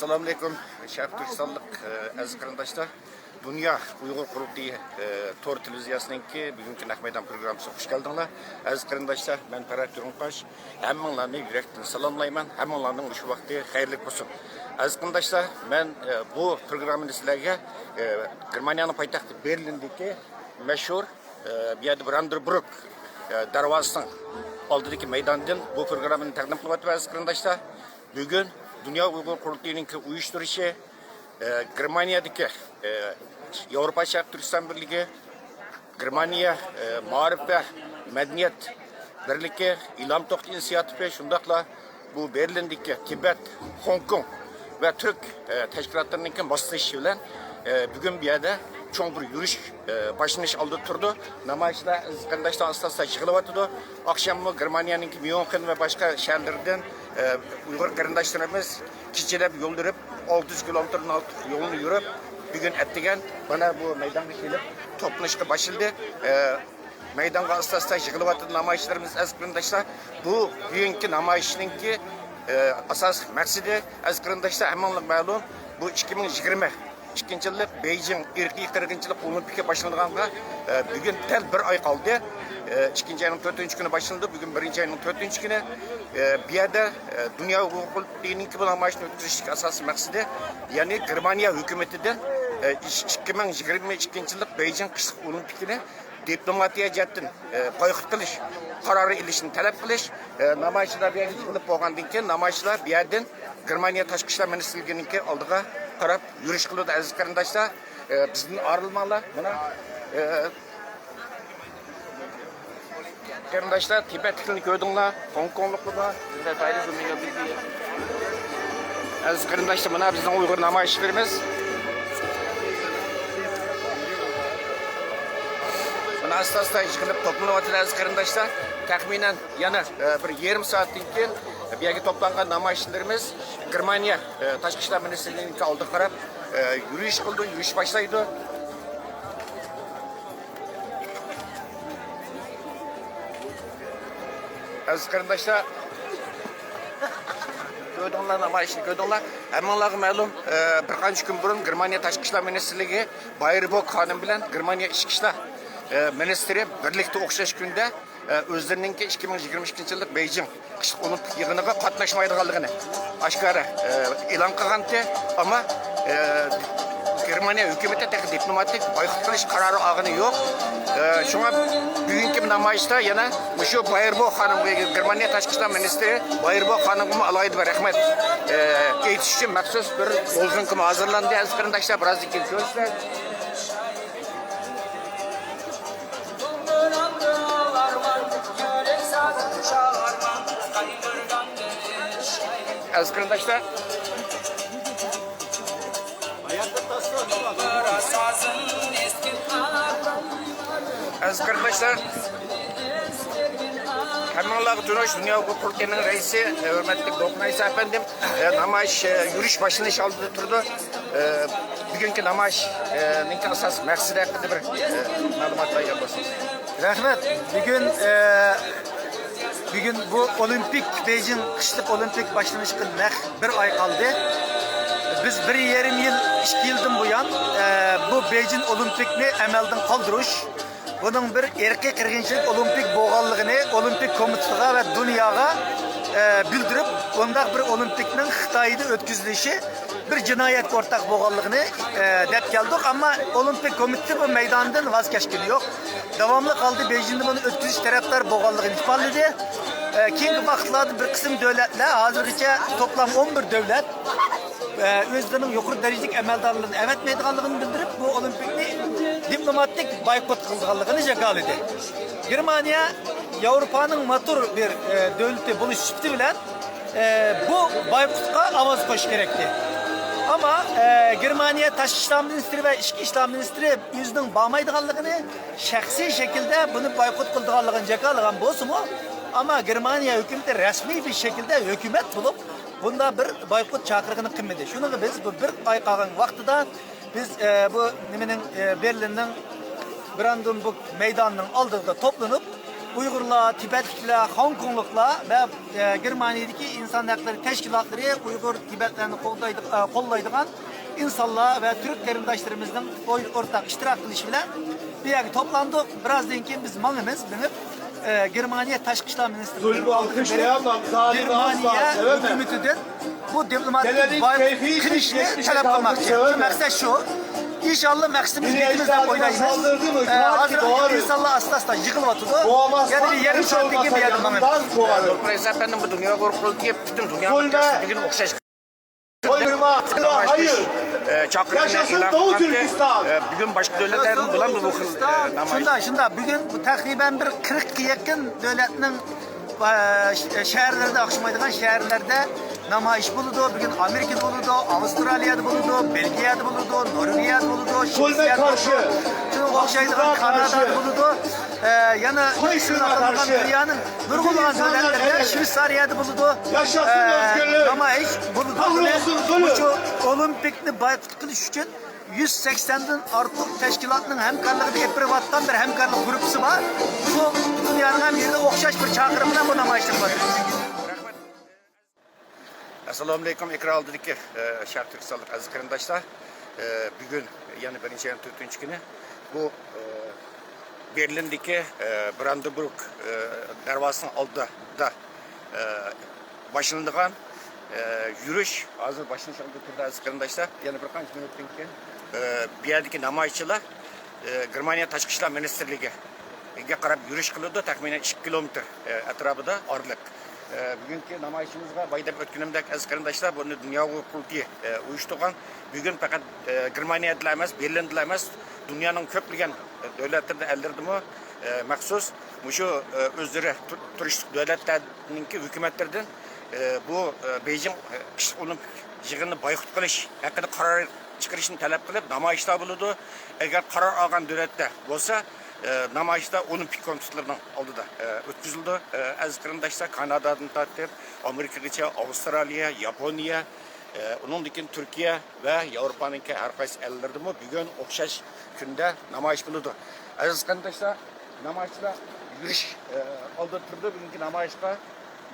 Assalamu alaikum. Şerif Türkistanlık aziz qarindoshlar. Dünya Uyg'ur qurultiyi to'r televiziyasininki bugungi naq maydon programmasiga xush keldinglar. Aziz qarindoshlar, men Farhat Turunqosh. Hammanglarni yurakdan salomlayman. Hammanglarning shu vaqti xayrli bo'lsin. Aziz qarindoshlar, men bu programmani sizlarga Germaniyaning poytaxti Berlindagi mashhur bu yerda Brandenburg darvozasining oldidagi maydondan bu programmani taqdim qilyapman aziz qarindoshlar. Bugün Dünya Uyghur Qurultayı'nın uyuşturucu Germaniya'daki Avrupa Şarkı Türkistan Birliği, Germaniya Mağrib ve Medeniyet Birliği, İlham Tohti İnisiyatifi, şundakla bu Berlin'deki Tibet, Hong Kong ve Türk teşkilatlarının basılışı ile bugün bir yerde çoğun bir yürüyüş başlanış aldı turdu. Namayışlar, kardeşler aslasla çıkılıvatıdı. Akşam mı Germaniyanın München ve başka şehirlerden Uyghur kardeşlerimiz kişilep yol yürüp 600 kilometrenin alt yolunu yürüp bugün ettigen bana bu meydana gelip toplanışta başladı. Meydana aslasla çıkılıvatıdı namayışlarımız az kardeşler. Bu bugünkü namayışının ki asas maksidi az kardeşler hemenlik malum bu 2020 İkinci Beijing irqiy qirg'inchilik olimpiyasiga boshlanganға bugun tel bir oy qoldi. İkinci ayning 4-chi kuni boshlandi. Bugun 1-chi ayning 4-chi kuni. Bu yerda dunyo huquqining bu namoyishni o'tkazishning asosiy maqsadi, ya'ni Germaniya hukumatidan 2022-yil Beijing qishliq olimpiyasini diplomatiya jihatdan boykot qilish qarori ilishni talab qilish. Namoyishlar bu yerga yig'ilib bo'lgandan keyin namoyishlar bu yerdan Germaniya tashqi ishlar ministrligining oldiga qarab yürüyüş kılıyordu aziz kardeşler. Bizden ayrılmalar. Buna kardeşler Tibet'likini gördüğünler, Hong Kong'luklar, bizde daire zulmüne bildiği. Aziz kardeşler, buna bizden Uygur namayışlarımız. Buna asla yıkılıp toplanıp aziz kardeşler. Tahminen yana bir yarım saatten keyin bir yerga toplangan namoyishchilarimiz Germaniya tashqi ishlar ministrligining oldiga qarab yurish qildi, yurish boshlaydi. Aziz qarindoshlar, ko'rdinglar namoyishni ko'rdinglar. Hammalarga ma'lum, bir qancha kun burun Germaniya tashqi ishlar ministrligi Bayrbock xonim bilan Germaniya ichki ishlar ministri birlikda o'xshash kunda özlerinin 2022-yillik Beijing qishliq olimpik yig'iniga qatnashmaydiganligini oshkora e'lon qilgandi, ama Germaniya hukumati diplomatik boykot qilish qarori olgani yo'q. Shunga bugungi namoyishda yana shu Bayrbock xonimga, Germaniya tashqi ishlar ministri Bayrbock xonimga alohida bir rahmat aytish uchun maxsus bir lozunga hozirlandi. Aziz qarindoshlar, birozdan keyin ko'rishlar. Aziz kardeşler, aziz kardeşler, hammalarga tunuş Dünya Uyghur Qurultayı'nın reisi, hürmetli Doknaysa efendim, namoyish yürüyüş başlanış aldı turdu. Bugünkü namoyishning asas maqsadi haqida bir ma'lumot bergan bo'lsangiz. Rahmat. Bugün bu olimpik Beijing qishliq olimpik başlanışına naq bir ay kaldı. Biz 1,5 yıl, 2 yıldan bu yan bu Beijing olimpikni amaldan qaldırış, bunun bir erkek qirg'inchilik olimpik bo'lganligini olimpik komitetiga ve dünyaya bildirip, bunday bir olimpikning Xitoyda o'tkazilishi bir jinoyat o'rtaq bo'lganligini deb keldik, ama olimpik komiteti bu meydandan vaz kechgani yo'q. Davamlı kaldı Beijing'de bunu o'tkazish taraftar bo'lganligini ifodaladi. Keyingi vaqtlarda bir qism davlatlar, hozirgacha toplam 11 davlat özlerinin yukarı dereceli amaldorlarni avatmaydiganligini bildirib, bu olimpikni diplomatik boykot qilganligini jakaladi. Germaniya Avrupa'nın motor bir devleti bo'lish sifati bilan bu boykotga ovoz qo'yish kerakdi. Ama Germaniya tashqi ishlar ministri ve ichki ishlar ministri o'zining bormaydiganligini, shaxsiy şekilde bunu boykot qilganligini jakalagan bo'lsa-mu, ama Germaniya hukumati rasmiy bir şekilde hükümet bulup bunda bir boykot chaqirig'ini qilmadi. Shuni biz bu bir oy qolgan vaqtida biz bu nimening Berlinning Brandenburg meydanining oldida toplanib Uygurlar, Tibetlikler, Hong Kongluklar ve Germanya'daki insan hakları teşkilatları Uygur Tibetlerini kollaydıgan insanlar ve Türk derindaşlarımızın ortak iştirak kılışıyla bir yerde toplandık. Birazdan ki biz malımız binip Germaniye Taşkı İşler Ministerliği'nin Germaniye hükümetidir. Bu diplomatik kirişini talep kılmakçı. Maksat şu. İnşallah maksimum yetimizden oynayız. Hazır insanlar asla yıkılıp atıdı. Yani bir yarım saatlik gibi yardım hemen. Dolayısıyla efendim bu dünya korkuldu diye bütün dünyanın bir gün okşaş. Hayır. Yaşasın Doğu Türkistan. Bugün başka devletlerin bulan bu Şunda bugün bu takriben bir 40'a yakın devletinin şehirlerde akşamaydıgan şehirlerde namayış bulundu. Bugün Amerika'da bulundu, Avustralya'da bulundu, Belgiya'da bulundu, Norveç'te bulundu, Şviçer'de bulundu. Şunu okşaydıgan Kanada'da bulundu. Yana dünyanın nurgulanan devletlerinde Şviçerya'da bulundu. Namayış bulundu. Bu olimpikni boykot qilish uchun 180'den artık teşkilatının hemkarlığı bir privattan bir hemkarlık grubu var. Bu dünyanın hem yerinde okşaş bir çağrımına bu namayışlık var. Assalamu alaikum ekran aldık Şark Türkistanlık aziz karindaşlar. Bugün yani birinci ayın 4. günü bu Berlin'deki Brandenburg darvasının altında da başlandıgan yürüyüş hazır başını çaldı aziz karindaşlar. Yani bir kaç minuttan keyin bir yerdeki namayışçılar Germaniya Taşkı İşler Ministerliği'ne qarab yürüyüş kılıyordu. Takminen 2 kilometre etrafında ağırlık. Bugünkü namayışımızga bayda ötkünümdek aziz karindaşlar bunu Dünya Kurultayı uyuşturgan. Bugün fakat Germaniya emas, Berlin emas, dünyanın köplegen devletlerinde ellerdi maxsus şu özleri turistik devletlerninki hükümetlerden bu Beijing Olimpik yığını boykot qilish haqida qaror chiqarishni talab qilib namoyishlar bo'ladi. Agar qaror olgan davlatda bo'lsa, namoyishlar Olimpik komitetining oldida o'tkazildi. Aziz qarindoshlar, Kanadadan tortib Amerikagacha, Avstraliya, Yaponiya, undan keyin Turkiya va Yevropaning har qaysi ellarda bugun o'xshash kunda namoyish bo'ladi. Aziz qarindoshlar, namoyishlar yurish oldida turdi. Bugungi namoyishga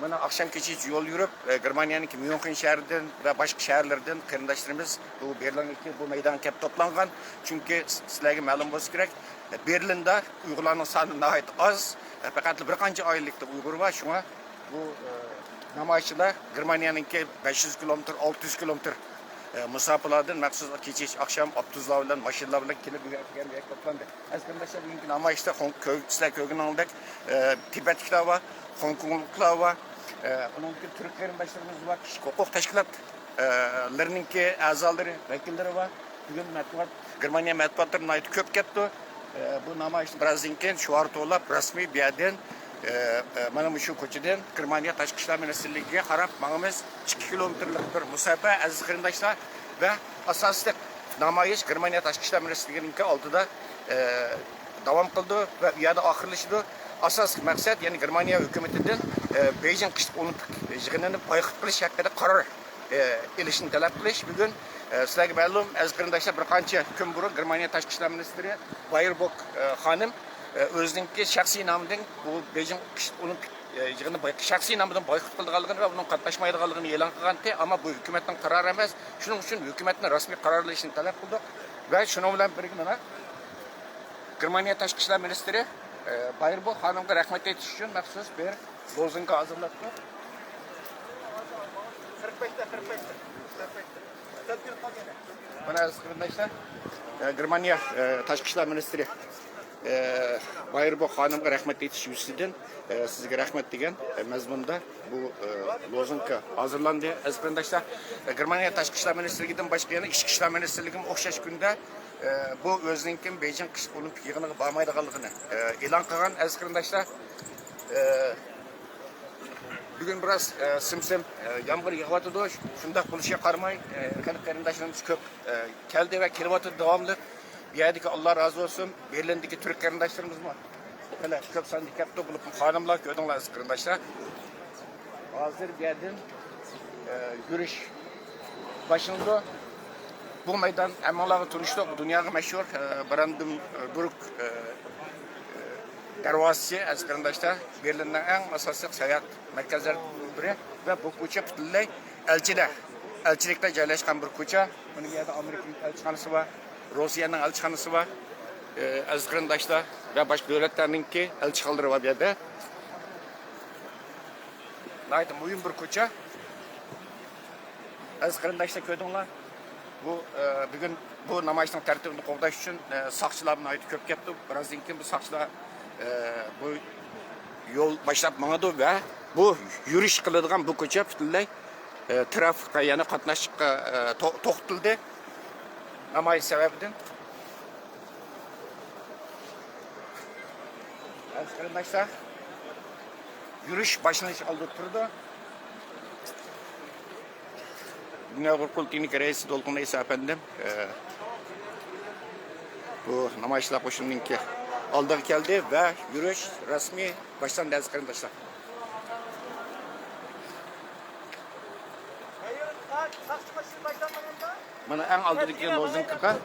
mana akşam keçiş yol yürüp Germaniyanın München şehrinden ve başka şehirlerden karindaşlarımız bu Berlin'deki bu meydan kep toplangan. Çünkü sizlerge ma'lum bo'lsa kerak, Berlin'de Uygurlarning soni nihayet az. Fakat bir qancha oylikda Uygur var. Şuna bu namoyishchilar Germaniyanınki 500 kilometr, 600 kilometr musafalardan maxsus keçiş akşam avtobuslar bilan, mashinalar bilan kelib yerga toplandı. Aslında bugünkü namoyishda sizler ko'rgan oldek Tibetliklar var, Hong Kongluklar var. Onun ki Türk karindaşlarımız var, hukuk teşkilatlarınınki a'zolari, vakilleri var. Bugün matbuot, Germaniya matbuotlarına ait köp ketdi. Bu namoyish birazdan keyin Şuarto'lab rasmiy bir yerden mana shu ko'chadan Germaniya Tashqi ishlar ministerligiga qarab mangimiz 2 kilometrlik bir musofa aziz qarindoshlar ve asosli namoyish Germaniya Tashqi ishlar ministerligining oldida davom qildi ve u yerda oxirlashdi. Asosiy maqsad yani Germaniya hukumatidan Beijing qishki olimpik yig'inini boykot qilish haqida qaror ilishni talab qilish. Bugun sizlarga ma'lum aziz qarindoshlar, bir qancha kun burun Germaniya Tashqi ishlar ministri Baerbock xonim o'zininki shaxsiy nomidan bu Beijing qishki olimpik yig'ini shaxsiy nomidan boykot qilganligini va bundan qatnashmaydiganligini e'lon qilgandi. Ammo bu hukumatning qarori emas. Shuning uchun hukumatning rasmiy qarorlashini talab qildik va shuning bilan birga mana Germaniya Tashqi ishlar ministri Baerbock xonimga rahmat aytish uchun maxsus bir lozunga hazırlattı. 45'te. Bana aziz qarindoshlar, Germaniya Tashqi ishlar ministri Baerbock xonimga rahmat aytish yuzidan sizga rahmat degan mazmunda bu lozunga hazırlandı. Aziz qarindoshlar, Germaniya Tashqi ishlar ministerligidan boshqa yana Ichki ishlar ministerligi o'xshash kunda bu o'zining Beijing qishki olimpik yig'iniga bormaydiganligini e'lon qilgan. Aziz qarindoshlar, bugün biraz simsim yağmur yağıvatıdı. Şundak buluşa qaramay qarindoshlarimiz ko'p keldi ve kelyapti davomli. Bir yerdeki Allah razı olsun. Berlin'deki Türk qarindoshlarimiz var. Böyle ko'p sonli kelibdi. Bo'lib xonimlar ko'rdinglar aziz qarindoshlar. Hozir bir yerdan yurish başlandı. Bu meydan emmalarga tunishdi. Dunyoga mashhur Brandenburg darvozasi aziz qarindoshlar Berlinning eng asosiy sayohat markazlaridan biri va bu ko'cha butunlay elchilikda joylashgan bir ko'cha. Buning yerda Amerika elchixonasi var, Rossiyaning elchixonasi var. Aziz qarindoshlar va boshqa davlatlarningki elchixonalari var bu yerda. Nayt muhim bir ko'cha. Aziz qarindoshlar ko'rdinglar? Bugün bu namoyishning tartibini qo'g'dash uchun soqchilar nayt ko'p keldi. Birozdan keyin bu soqchilar bu yo'l boshlab mangadi va bu yurish qiladigan bu ko'cha butunlay trafikka yana qatnashishga to'xtatildi. Namoyish sababidan. Aziz qarindoshlar, yurish boshlanish oldi turdi. Dünya Kurultayı'nın reisi Dolkun İsa efendim bu namayışlar koşulununki aldığı geldi ve yürüyüş resmi başlandı aziz qarindoshlar. Mana en aldığındaki lozunkaga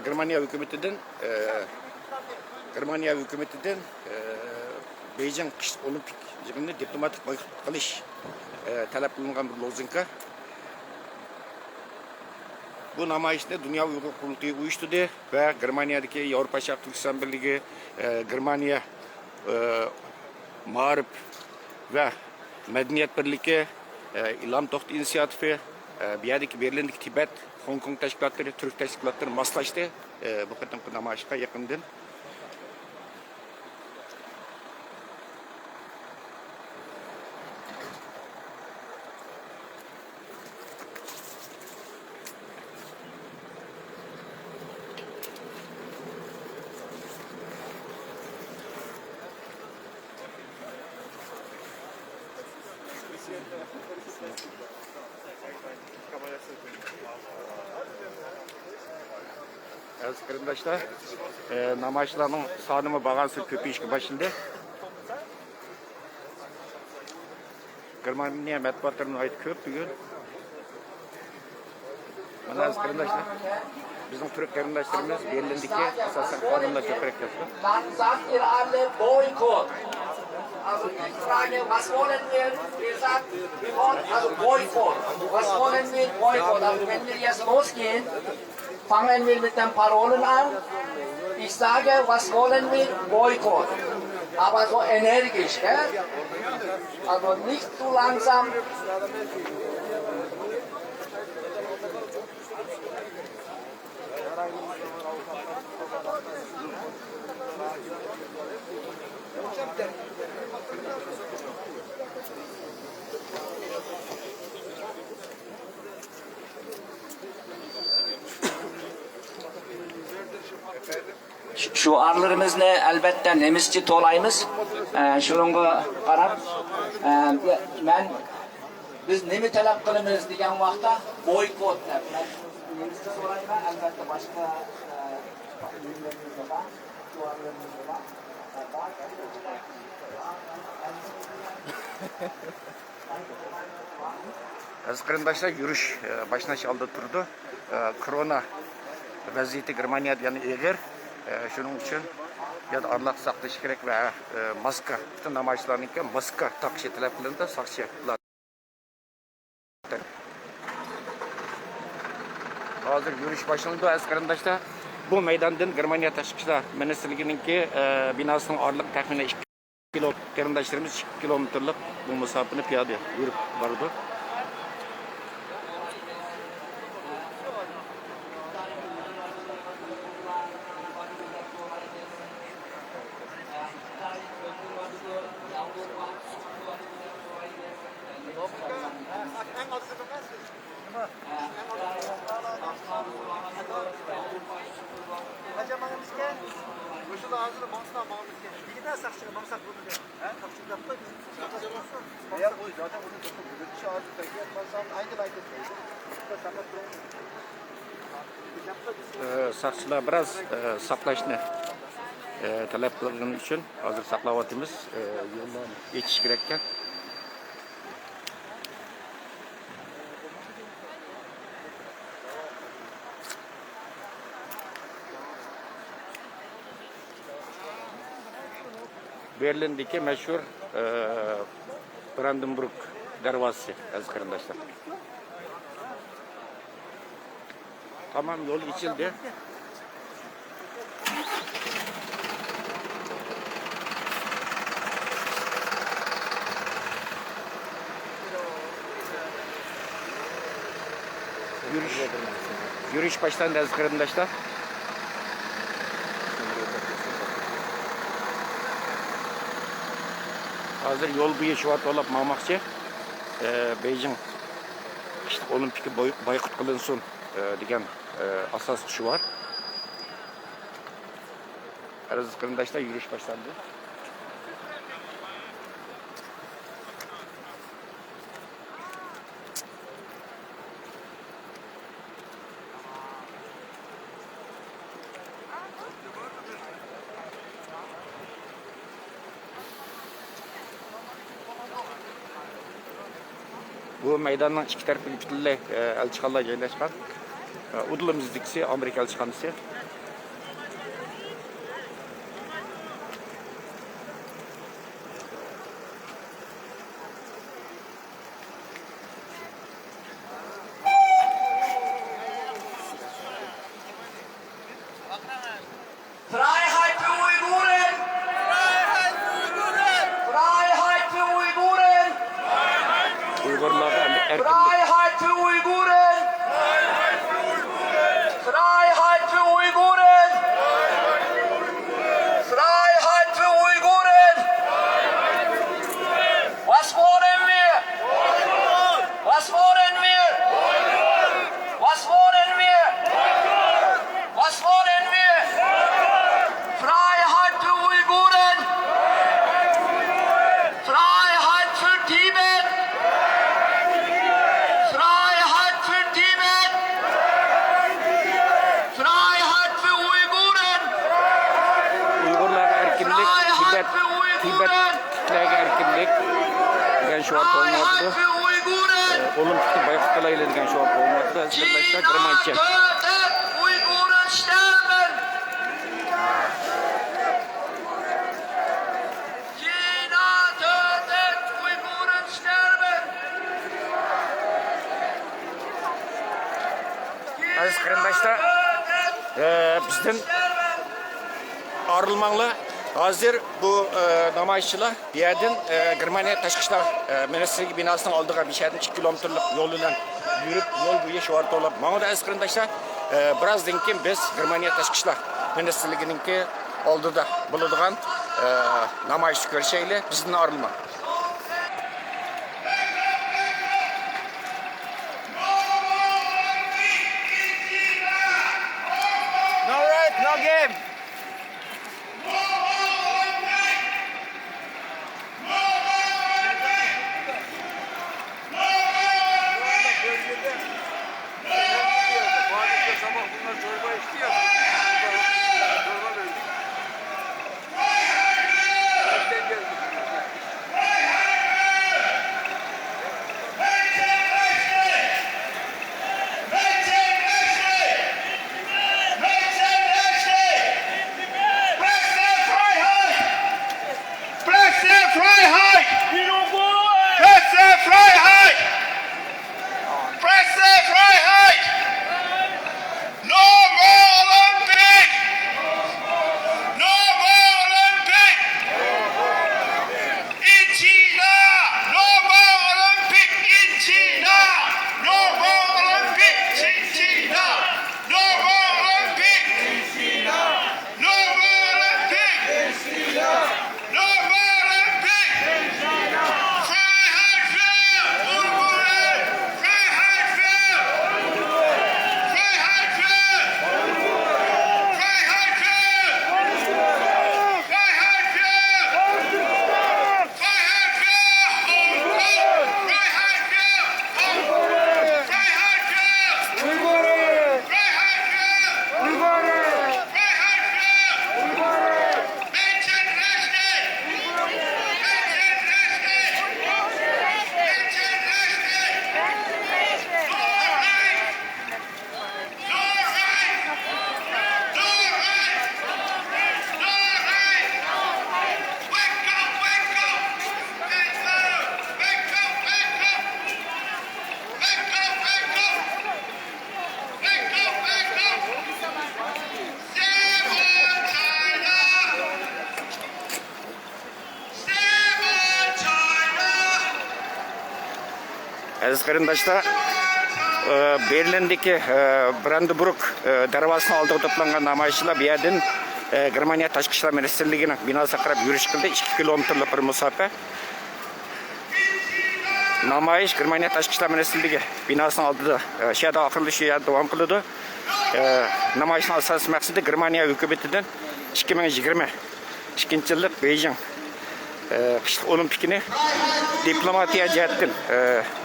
Germaniya hükümetinden Beijing Kış Olimpik Yig'inini diplomatik boykot qilish talab qilingan bir lozunka. Bu namoyishni Dünya Uyghur Qurultayı uyushtirdi ve Germaniyadagi Yevropa Sharq Turkiston birligi, Germaniya Ma'rif ve Madaniyat birligi, İlham To'xti inisiatifi, bu yerdagi Berlindagi Tibet, Hong Kong tashkilotlari, Turk tashkilotlari moslashdi bu qatimqi namoyishga yaqindan. Aziz qarindoshlar, namoyishlarning soni bag'asi ko'payishga boshlandi. Germaniya matbuotlarining aytib ko'p bugun. Mana aziz qarindoshlar, bizning Türk qarindoshlarimiz Berlindagi asosan qonunlar ko'proq yaptı. Dann sagt ihr alle Boykott. Also ich frage, was wollen wir? Wir sagen, wir wollen also Boykott. Was wollen wir? Boykott. Also wenn wir jetzt losgehen, fangen wir mit den Parolen an. Ich sage, was wollen wir? Boykott. Aber so energisch, gell? Also nicht zu langsam. Şuarlarımız ne? Elbette nemizci tolayımız. Şununla qarab, biz nemi talep qilamiz degan vaqtda boykot deb. Nemizci so'rayman, albatta boshqa yo'llarimiz bor, şuarlarimiz bor. Aziz qarindoshlar, yurish boshlanish oldi turdi. Korona vaziyati Germaniyada yana og'ir. Shuning uchun yana araloq saqlash kerak va maska, butun namoyishlarningki maska taqish talab qilindi soqchilar. Hozir yurish boshlandi aziz qarindoshlar. Bu maydondan Germaniya tashqi ishlar ministrligininki binosining oraliq taxminan 2 kilometr, qarindoshlarimiz 2 kilometrlik bu masofani piyoda yurib bordi. Saqchilar biraz saqlashni talab qilgani uchun hozir saqlayapmiz. Yo'ldan geçish kerak ekan. Berlin'deki meşhur Brandenburg darvazası aziz qarindoshlar. Tamam, yol içildi. Yürüyüş başlandı aziz qarindoshlar. Hazır yol bo'yi shvatolab maqmoqchi. Beijing qishliq olimpika boyqut qilinsin degan asos shu var. Aziz qarindoshlar, yürüyüş başlandı. Bu meydanın iki tarafı bütünlüğü elçixanalar joylashgan. Udlimizdikisi Amerika elçixanası. Freiheit für Uiguren! Freiheit für Uiguren! Uygurlarga erkinlik. Freiheit für Uiguren! Freiheit für Uiguren! Freiheit für Uiguren! Was wollen wir? Was wollen wir? Was wollen wir? Was wollen wir? Freiheit für Uiguren! Freiheit für Tibet! Freiheit für Tibet! Freiheit für Uiguren! Uygurlarga erkinlik, Tibetlerge erkinlik degan şuart Freiheit olmadı. für Uiguren! Olimpikni boyqut qilaylik degan şuart olmadı. Aziz qarindoshlar, Germancha. tötet, Uiguren sterben! China tötet, Uiguren sterben! Aziz qarindoshlar, bizden ayrılmanglar. Hazır bu namayışçılar bir yerden Germaniya Tashqi ishlar ministrligi binasının aldığı bir yerden 2 kilometrlik yol bilan yürüp yol bo'yi shvart olib. Mana aziz qarindoshlar, birazdan keyin biz Germaniya Tashqi ishlar ministrligininki oldida bo'ladigan namoyish ko'rishaylik. Bizdan ayrılmang. No right, no game. Sabah bunlar çorba içti ya. Çorba verdi. Evden geldi. aziz qarindoshlar, Berlindeki Brandenburg darvasının aldığı toplangan namoyishchilar bu yerdan Germaniya Tashqi ishlar ministrligining binosiga qarab yurish qildi. 2 kilometrlik bir masofa. Namoyish Germaniya Tashqi ishlar ministrligi binosining oldida shu yerda oxirgi shu yerda davom qiladi. Namoyishning asosiy maqsadi Germaniya hukumatidan 2022-yillik Beijing qishliq olimpikini diplomatiya jihatdan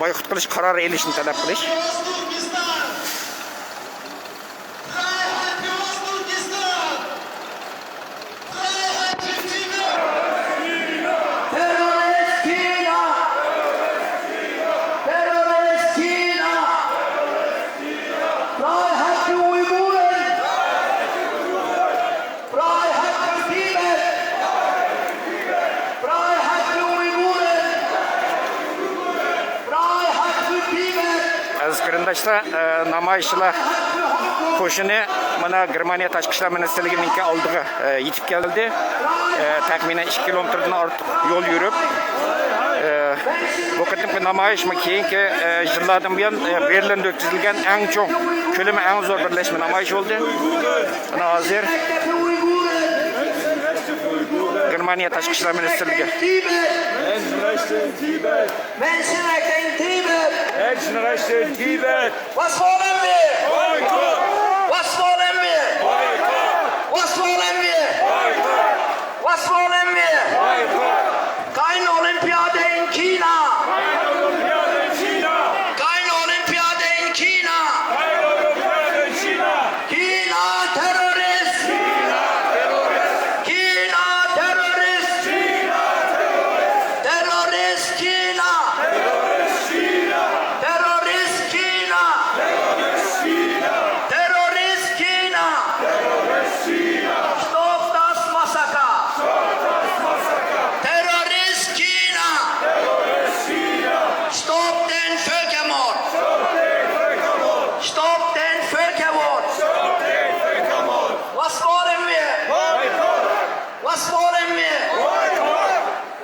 boykot qilish qarori elishni talab qilish. Aziz qarindoshlar, namoyishchilar qo'shini mana Germaniya Tashqi ishlar ministrligining oldiga yetib keldi. Taxminan 2 kilometrdan ortiq yo'l yurib, bu qatimki namoyish keyingi yillardan buyon Berlinda o'tkazilgan eng cho'ng, ko'lami eng zo'r birlashma namoyish bo'ldi. Mana hozir Germaniya Tashqi ishlar ministrligi Menschenrechte in Tibet! Was wollen wir? Boykott! Was wollen wir? Boykott! Was wollen wir? Boykott! Was wollen wir? Boykott! Keine Olympiade in China! Keine Olympiade in China! Keine Olympiade in China! Keine Olympiade in China! China Terrorist! China Terrorist! China Terrorist! China Terrorist! Terrorist China! Terrorist China! Terrorist China! Terrorist China! Terrorist China! Terrorist China! Stop das Massaker! Stop das Massaker! Terrorist China! Terrorist China! Stop den Völkermord! Stop den Völkermord! Stop den Völkermord! Stop den Völkermord! Was wollen wir? Boykott! Was wollen wir? Boykott!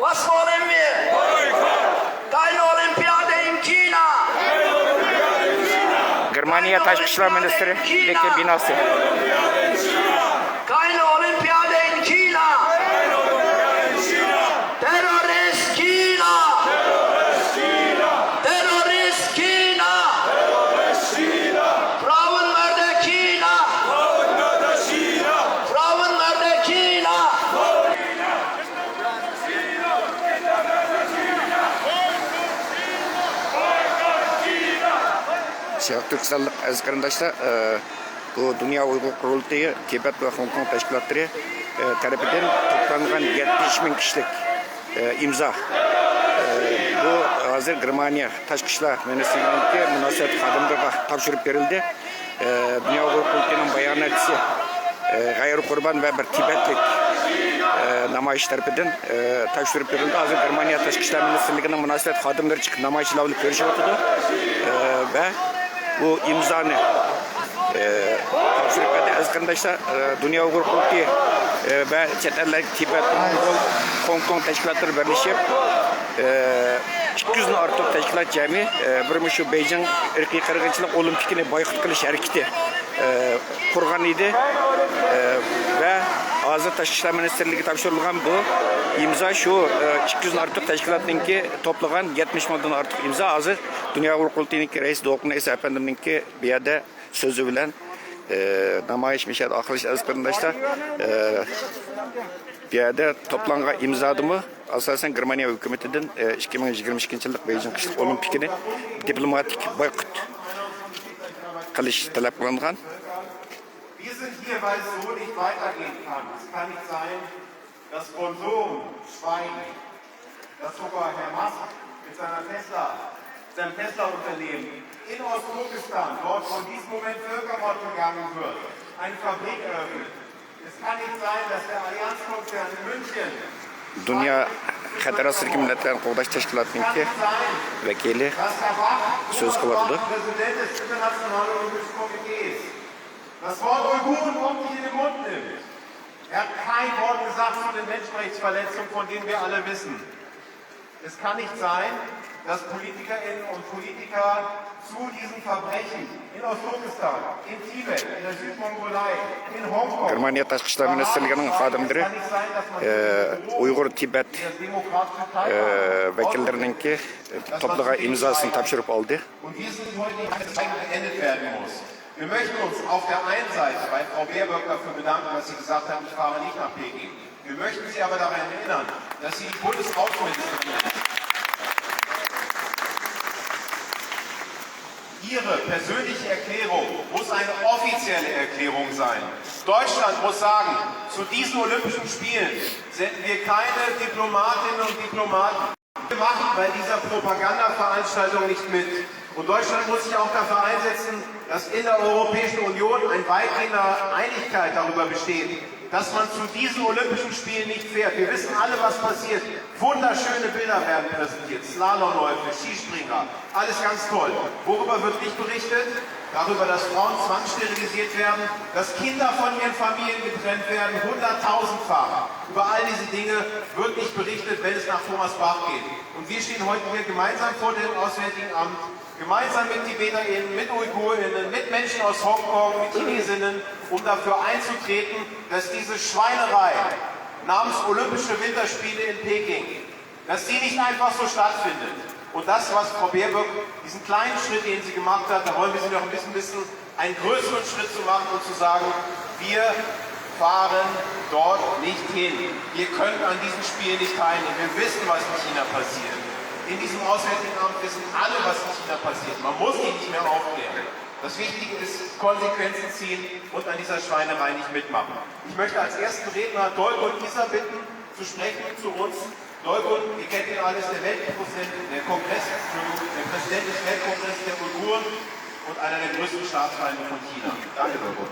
Was wollen wir? Boykott! Keine Olympiade in China! Keine Olympiade in China! Germaniya Tashqi ishlar ministrligi binosi. Olympiade in China! Keine Olympiade in China! Keine Olympiade in China! Terrorist China! Terrorist China! Terrorist China! Terrorist China! Frauenmörder China! Frauenmörder China! Frauenmörder China! Şarkı Türkistanlık aziz qarindoshlar, bu Dünya Uyghur Qurultayı Tibet ve Hong Kong teşkilatları tarafından toplangan 70 bin kişilik imza. Bu hazır Germaniya Tashqi ishlar ministrligining munosabat xodimlariga topshirib berildi. Dünya Uyghur Qurultayıning bayonotchisi G'ayur Qurban ve bir Tibetlik namoyish tarafidan topshirib berildi. Hazır Germaniya Tashqi ishlar ministrligining munosabat xodimlari chiqib namoyishlar olib ko'rishyapti ve bu imzani topshirib berdi. Aziz qarindoshlar, Dünya Uyghur Qurultayı ve chet ellik Tibet, Hong Kong teşkilatları birleşip 200'den ortiq teşkilat jami bir şu Beijing irqiy qirg'inchilik olimpikini boykot qilish harakati qurgan edi ve hozir Tashqi ishlar ministrligi topshirilgan bu imza şu 200'den ortiq teşkilatninki toplagan 70 mingdan ortiq imza hozir Dünya Uyghur Qurultayıning raisi Do'qin Isa efendimninki bu yerda so'zi bilan namoyish mishad oxirish aziz qarindoshlar bu yerda to'plangan imzodimi asosan Germaniya hukumatidan 2022-yillik Beijing qishliq olimpikini diplomatik boykot qilish talab qilingan. Wir sind hier, weil es so nicht weitergehen kann. Es kann nicht sein, dass Sponsoren schweigen, dass sogar Herr Musk mit seinem Tesla-Unternehmen in Ostturkestan, dort von diesem Moment Völkermord begangen wird, eine Fabrik eröffnet. Es kann nicht sein, dass der Allianzkonzern in München Dünya Xatar Asırki Milletlerin Qo'g'dash Tashkilotininki vakili so'z qiladi. Präsident des Internationalen Olympischen Komitees das Wort Uiguren kommt nicht in den Mund nimmt. Er hat kein Wort gesagt zu den Menschenrechtsverletzungen, von denen wir alle wissen. Es kann nicht sein, dass Politikerinnen und Politiker zu diesen Verbrechen in Ostturkestan, in Tibet, in der Südmongolei, in Hongkong, Germaniya Tashqi ishlar ministrligining xodimlari Uyg'ur Tibet vakillarininki to'pliq imzosini topshirib oldi. und wir sind heute hier, dass es beendet werden muss. Wir möchten uns auf der einen Seite bei Frau Baerbock dafür bedanken, dass sie gesagt hat, ich fahre nicht nach Peking. Wir möchten Sie aber daran erinnern, dass Sie die Bundesaußenministerin sind. Ihre persönliche Erklärung muss eine offizielle Erklärung sein. Deutschland muss sagen, zu diesen Olympischen Spielen senden wir keine Diplomatinnen und Diplomaten. Wir machen bei dieser Propagandaveranstaltung nicht mit. Und Deutschland muss sich auch dafür einsetzen, dass in der Europäischen Union eine weitgehende Einigkeit darüber besteht, dass man zu diesen Olympischen Spielen nicht fährt. Wir wissen alle, was passiert. Wunderschöne Bilder werden präsentiert. Slalomläufe, Skispringer, alles ganz toll. Worüber wird nicht berichtet? Darüber, dass Frauen zwangssterilisiert werden, dass Kinder von ihren Familien getrennt werden, 100.000-fach. Über all diese Dinge wird nicht berichtet, wenn es nach Thomas Bach geht. Und wir stehen heute hier gemeinsam vor dem Auswärtigen Amt, gemeinsam mit TibeterInnen, mit Uigurinnen, mit Menschen aus Hongkong, mit Chinesinnen, um dafür einzutreten, dass diese Schweinerei namens Olympische Winterspiele in Peking, dass die nicht einfach so stattfindet. Und das, was Frau Baerbock, diesen kleinen Schritt, den sie gemacht hat, da wollen wir sie noch ein bisschen wissen, einen größeren Schritt zu machen und zu sagen, wir fahren dort nicht hin. Wir können an diesen Spielen nicht teilnehmen. Wir wissen, was in China passiert. In diesem Auswärtigen Amt wissen alle, was in China passiert. Man muss die nicht mehr aufklären. Das Wichtige ist, Konsequenzen ziehen und an dieser Schweinerei nicht mitmachen. Ich möchte als ersten Redner Dolgun Isa bitten, zu sprechen zu uns. Dolgun, ihr kennt ihn alles, der Weltpräsident des Weltkongresses der Uiguren und einer der größten Staatsfeinde von China. Danke, Dolgun.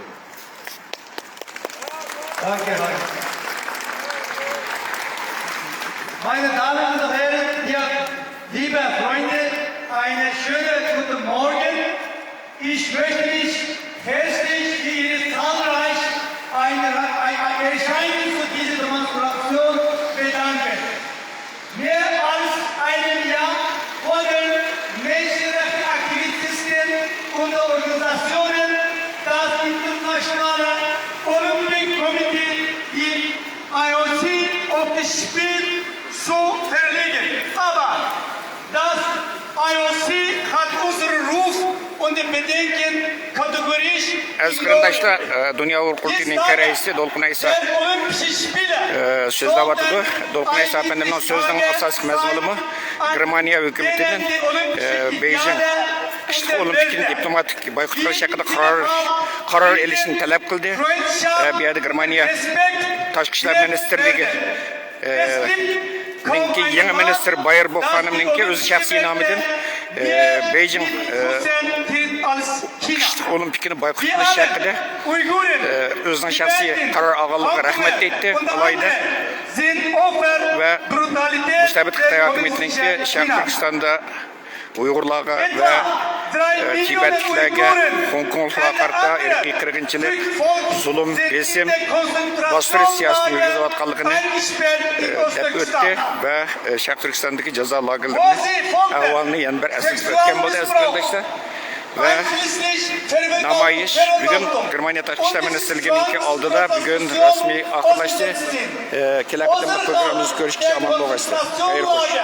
Danke, danke. Meine Damen und Herren, liebe Freunde, einen schönen guten Morgen. Ich möchte mich herzlich für Ihre zahlreich Erscheinen zu dieser Demonstration bedanken. Mehr als einem Jahr wurden Menschenrechtsaktivisten und Organisationen das internationale Olympic-Komitee, die IOC, auf das Spiel zu verlegen. Aber das IOC hat unseren Ruf und den Bedenken kategorisch Aziz qarindoshlar, Dunyo Uyg'ur qurultiyining raisi Dolqun Aysa so'zlab o'tdi. Dolqun Aysa apandimning so'zining asosiy mazmuni Germaniya hukumatining Beijing qishki olimpikni diplomatik boykot qilish haqida qaror olishni talab qildi. Bu yerda Germaniya Tashqi ishlar ministrligi Ninki yangi ministr Baerbock xonimninki o'z shaxsiy nomidan Beijing qishki olimpikni boykot qilish haqida o'zining shaxsiy qaror olganligiga rahmat aytdi. Alayda va mustabid Xitoy hukumatininki Sharq Turkistonda Uyg'urlarga va Tibetliklarga, Hongkongliklarga qarata irqiy qirg'inchilik, zulm, besim, bostirish siyosatini yurgizayotganligini deb o'tdi va Sharq Turkistondagi jazo lagerlarining ahvolini yana bir eslatib o'tgan bo'ldi aziz qarindoshlar. Ve namoyish bugun Germaniya Tashqi ishlar ministrligining oldida bugun rasmiy oxirlashdi. Kelajak programmamizni ko'rishga amalga oshdi. Xayr xo'sh.